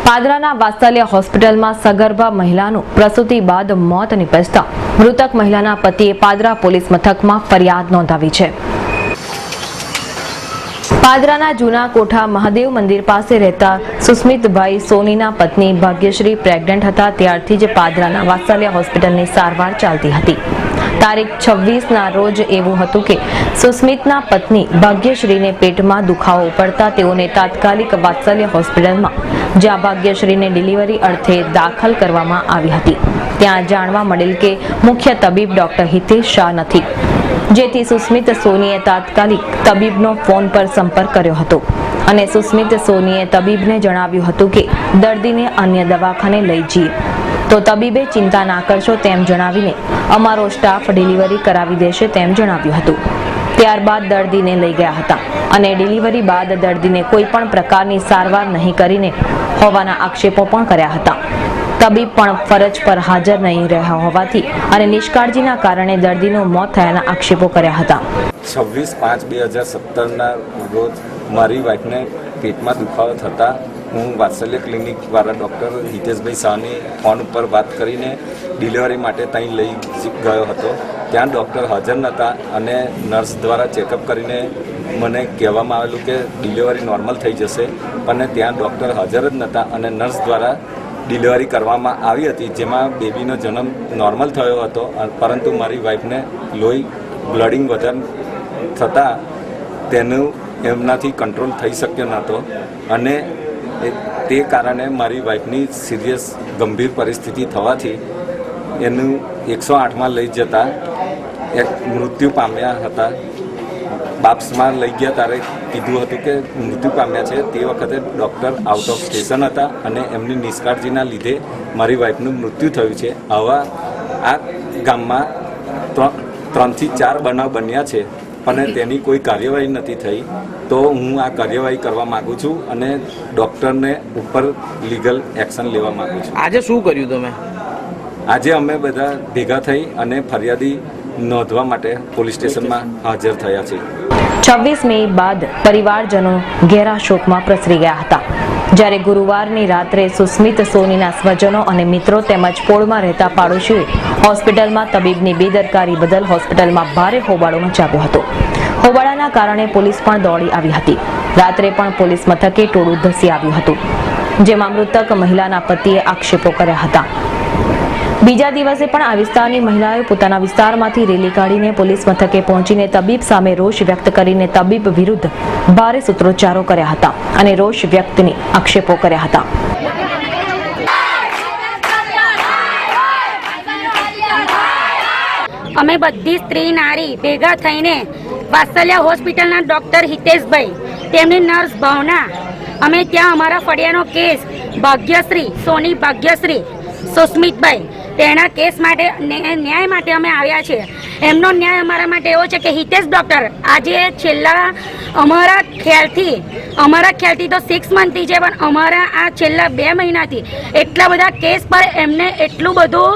પાદરાના વાત્સલ્ય હોસ્પિટલમાં સગર્ભા મહિલાનું પ્રસૂતિ બાદ મોત નિપજતા મૃતક મહિલાના પતિએ પાદરા પોલીસ મથકમાં ફરિયાદ નોંધાવી છે। પાદરાના જૂના કોઠા મહાદેવ મંદિર પાસે રહેતા સુસ્મિતભાઈ સોનીના પત્ની ભાગ્યશ્રી પ્રેગ્નન્ટ હતા ત્યારથી જ પાદરાના વાત્સલ્ય હોસ્પિટલની સારવાર ચાલતી હતી। તારીખ 26ના રોજ એવું હતું કે સુસ્મિતના પત્ની ભાગ્યશ્રીને પેટમાં દુખાવો પડતા તેઓને તાત્કાલિક વાત્સલ્ય હોસ્પિટલમાં જ્યાં ભાગ્યશ્રીને ડિલિવરી અર્થે દાખલ કરવામાં આવી હતી ત્યાં જાણવા મળેલ કે મુખ્ય તબીબ ડોક્ટર હિતેશ શાહ નથી, જેથી સુસ્મિત સોનીએ તાત્કાલિક તબીબનો ફોન પર સંપર્ક કર્યો હતો અને સુસ્મિત સોનીએ તબીબને જણાવ્યું હતું કે દર્દીને અન્ય દવાખાને લઈ જઈએ તો તબીબે ચિંતા ના કરશો તેમ જણાવીને અમારો સ્ટાફ ડિલિવરી કરાવી દેશે તેમ જણાવ્યું હતું। ત્યારબાદ દર્દીને લઈ ગયા હતા અને ડિલિવરી બાદ દર્દીને કોઈ પણ પ્રકારની સારવાર નહીં કરીને હોવાના આક્ષેપો પણ કર્યા હતા। તબીબ પણ ફરજ પર હાજર નહીં રહ્યા હોવાથી અને નિષ્કાળજીના કારણે દર્દીનું મોત થયાના આક્ષેપો કર્યા હતા। 26/5/2017ના રોજ મારી વાઇફને પેટમાં દુખાવો થતા હું વાત્સલ્ય ક્લિનિક દ્વારા ડૉક્ટર હિતેશભાઈ શાહની ફોન ઉપર વાત કરીને ડિલિવરી માટે ત્યાં લઈ ગયો હતો। ત્યાં ડૉક્ટર હાજર નહોતા અને નર્સ દ્વારા ચેકઅપ કરીને મને કહેવામાં આવેલું કે ડિલિવરી નોર્મલ થઈ જશે, પણ ત્યાં ડૉક્ટર હાજર જ નહોતા અને નર્સ દ્વારા ડિલિવરી કરવામાં આવી હતી જેમાં બેબીનો જન્મ નોર્મલ થયો હતો, પરંતુ મારી વાઇફને લોહી બ્લડિંગ વધારે થતાં તેનું એમનાથી કંટ્રોલ થઈ શક્યો નહોતો અને તે કારણે મારી વાઇફની સિરિયસ ગંભીર પરિસ્થિતિ થવાથી એનું 108માં લઈ જતા એક મૃત્યુ પામ્યા હતા। બાપ્સમાં લઈ ગયા ત્યારે કીધું હતું કે મૃત્યુ પામ્યા છે। તે વખતે ડૉક્ટર આઉટ ઓફ સ્ટેશન હતા અને એમની નિષ્કાળજીના લીધે મારી વાઇફનું મૃત્યુ થયું છે। આવા આ ગામમાં 3 થી 4 બનાવ બન્યા છે પણ તેની કોઈ કાર્યવાહી નથી થઈ, તો હું આ કાર્યવાહી કરવા માગું છું અને ડૉક્ટરને ઉપર લીગલ એક્શન લેવા માગું છું। આજે શું કર્યું તમે? આજે અમે બધા ભેગા થઈ અને ફરિયાદી નોંધવા માટે પોલીસ સ્ટેશનમાં હાજર થયા છે। 26 મે બાદ પરિવારજનો ઘેરા શોકમાં પ્રસરી ગયા હતા, જ્યારે ગુરુવારની રાત્રે સુસ્મિત સોનીના સ્વજનો અને મિત્રો તેમજ પોળમાં રહેતા પાડોશીઓએ હોસ્પિટલમાં તબીબની બેદરકારી બદલ હોસ્પિટલમાં ભારે હોબાળો મચાવ્યો હતો। હોબાળાના કારણે પોલીસ પણ દોડી આવી હતી। રાત્રે પણ પોલીસ મથકે ટોળું ધસી આવ્યું હતું, જેમાં મૃતક મહિલાના પતિએ આક્ષેપો કર્યા હતા। બીજા દિવસે પણ આ વિસ્તારની મહિલાઓએ પોતાના વિસ્તારમાંથી રેલી કાઢીને પોલીસ મથકે પહોંચીને તબીબ સામે રોષ વ્યક્ત કરીને તબીબ વિરુદ્ધ ભારે સૂત્રોચ્ચારો કર્યા હતા અને રોષ વ્યક્તની આક્ષેપો કર્યા હતા। અમે બધી સ્ત્રી નારી ભેગા થઈને વાત્સલ્ય હોસ્પિટલના ડૉક્ટર હિતેશભાઈ, તેમની નર્સ ભાવના, અમે ત્યાં અમારા ફળિયાનો કેસ ભાગ્યશ્રી સોની ભાગ્યશ્રી સુસ્મિતભાઈ તેના કેસ માટે ન્યાય માટે અમે આવ્યા છીએ। એમનો ન્યાય અમારા માટે એવો છે કે હિતેશ ડૉક્ટર આજે છેલ્લા અમારા ખ્યાલથી તો 6 મંથથી છે, પણ અમારા આ છેલ્લા 2 મહિનાથી એટલા બધા કેસ પર એમને એટલું બધું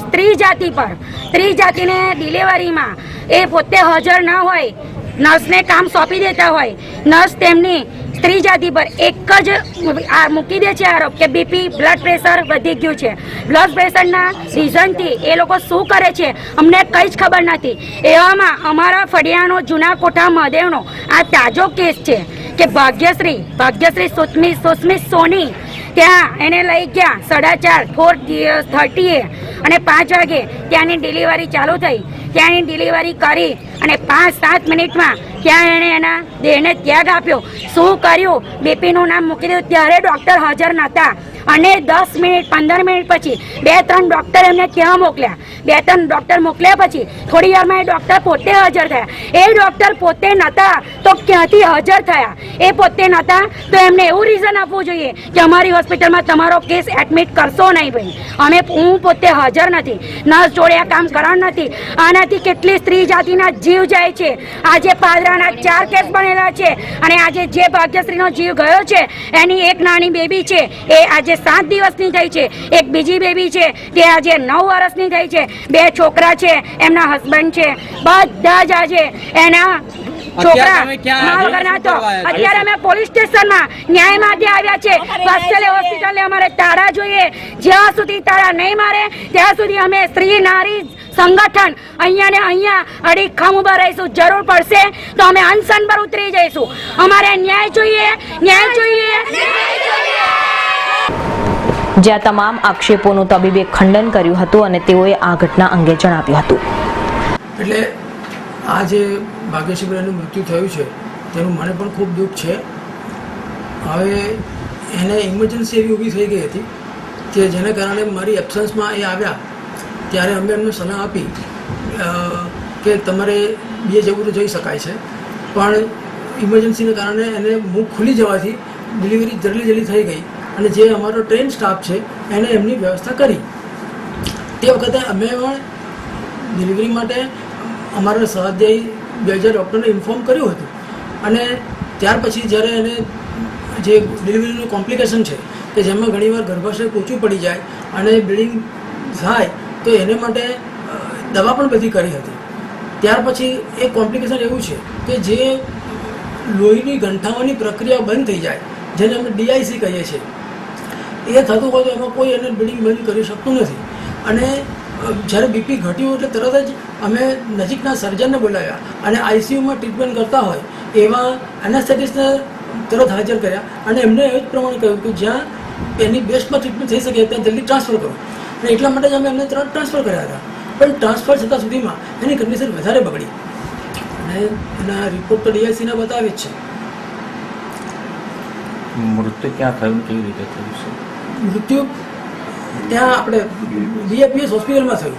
સ્ત્રી જાતિને ડિલિવરીમાં એ પોતે હાજર ન હોય, નર્સને કામ સોંપી દેતા હોય, નર્સ તેમની સ્ત્રી જાતિ પર એક જ મૂકી દે છે આરોપ કે બીપી બ્લડ પ્રેશર વધી ગયું છે। બ્લડ પ્રેશરના રીઝનથી એ લોકો શું કરે છે અમને કંઈ જ ખબર નથી। એવામાં અમારા ફળિયાનો જૂના કોઠા મહાદેવનો આ તાજો કેસ છે કે ભાગ્યશ્રી સુસ્મિત સોની ત્યાં એને લઈ ગયા 4:30 અને 5 વાગે ત્યાંની ડિલિવરી ચાલુ થઈ। ત્યાંની ડિલિવરી કરી અને 5-7 મિનિટમાં ત્યાં એણે એના દેહને ત્યાગ આપ્યો। શું કર્યું? બીપીનું નામ મૂકી દીધું, ત્યારે ડૉક્ટર હાજર નહોતા અને 10 મિનિટ 15 મિનિટ પછી 2-3 ડૉક્ટર એમને ત્યાં મોકલ્યા। 2-3 ડૉક્ટર મોકલ્યા પછી થોડી વારમાં એ ડૉક્ટર પોતે હાજર થયા। એ ડૉક્ટર પોતે નહોતા તો ક્યાંથી હાજર થયા? એ પોતે નહોતા તો એમને એવું રીઝન આપવું જોઈએ કે અમારી હોસ્પિટલમાં તમારો કેસ એડમિટ કરશો નહીં ભાઈ, હું પોતે હાજર નથી, નર્સ જોડે આ કામ કરવાનું નથી। આનાથી કેટલી સ્ત્રી જાતિના જીવ જાય છે। આજે પાદરાના 4 કેસ બનેલા છે અને આજે જે ભાગ્યશ્રીનો જીવ ગયો છે એની એક નાની બેબી છે એ આજે 7 દિવસની થઈ છે, એક બીજી બેબી છે તે આજે 9 વર્ષની થઈ છે, 2 છોકરા છે, એમના હસબન્ડ છે, બધા જ આજે એના છોકરા તમે ક્યાં મા વગરના હતો. શું કરવા આવ્યા? અત્યારે અમે પોલીસ સ્ટેશનમાં ન્યાય માટે આવ્યા છે. વાત્સલ્ય હોસ્પિટલને અમારે તાળા જોઈએ. જ્યાં સુધી તાળા નહીં મારે ત્યાં સુધી અમે સ્ત્રી નારી સંગઠન અહીંયા ને અહીંયા અડીખમ ઉભા રહીશું. જરૂર પડશે તો અમે અનશન પર ઉતરી જઈશું. અમારે ન્યાય જોઈએ, ન્યાય જોઈએ. જ્યાં તમામ આક્ષેપોનું તબીબે ખંડન કર્યું હતું અને તેઓએ આ ઘટના અંગે જણાવ્યું હતું. એટલે આ જે ભાગ્યશ્રીબેનનું મૃત્યુ થયું છે તેનું મને પણ ખૂબ દુઃખ છે. હવે એને ઇમરજન્સી એવી ઊભી થઈ ગઈ હતી કે જેના કારણે મારી એબ્સન્સમાં એ આવ્યા ત્યારે અમે એમને સલાહ આપી કે તમારે બે જવું તો જઈ શકાય છે, પણ ઇમરજન્સીને કારણે એને મુખ ખુલી જવાથી ડિલિવરી જલ્દી થઈ ગઈ અને જે અમારો ટ્રેન સ્ટાફ છે એને એમની વ્યવસ્થા કરી. તે વખતે અમે પણ ડિલિવરી માટે અમારા સહાધ્યાયી 2000 ડૉક્ટરને ઇન્ફોર્મ કર્યું હતું અને ત્યાર પછી જ્યારે એને જે ડિલિવરીનું કોમ્પ્લિકેશન છે કે જેમાં ઘણીવાર ગર્ભાશય ઊંચું પડી જાય અને બ્લીડિંગ થાય તો એને માટે દવા પણ બધી કરી હતી. ત્યાર પછી એક કોમ્પ્લિકેશન એવું છે કે જે લોહીની ગંઠાવાની પ્રક્રિયા બંધ થઈ જાય, જેને અમે DIC કહીએ છીએ, એ થતું હોય તો એમાં કોઈ એને બ્લીડિંગ બંધ કરી શકતું નથી. અને જ્યારે બીપી ઘટ્યું એટલે તરત જ અમે નજીકના સર્જનને બોલાવ્યા અને ICUમાં ટ્રીટમેન્ટ કરતા હોય એવા એનેસ્થેટિસ્ટને તરત હાજર કર્યા અને એમને એ જ પ્રમાણે કહ્યું કે જ્યાં એની બેસ્ટમાં ટ્રીટમેન્ટ થઈ શકે ત્યાં જલ્દી ટ્રાન્સફર કરો. અને એટલા માટે જ અમે એમને તરત ટ્રાન્સફર કર્યા હતા. પણ ટ્રાન્સફર થતાં સુધીમાં એની કન્ડિશન વધારે બગડી અને એના રિપોર્ટ તો DICના બતાવે જ છે. મૃત્યુ ક્યાં થયું, કેવી રીતે થયું છે? મૃત્યુ ત્યાં આપણે BAPS હોસ્પિટલમાં થયું.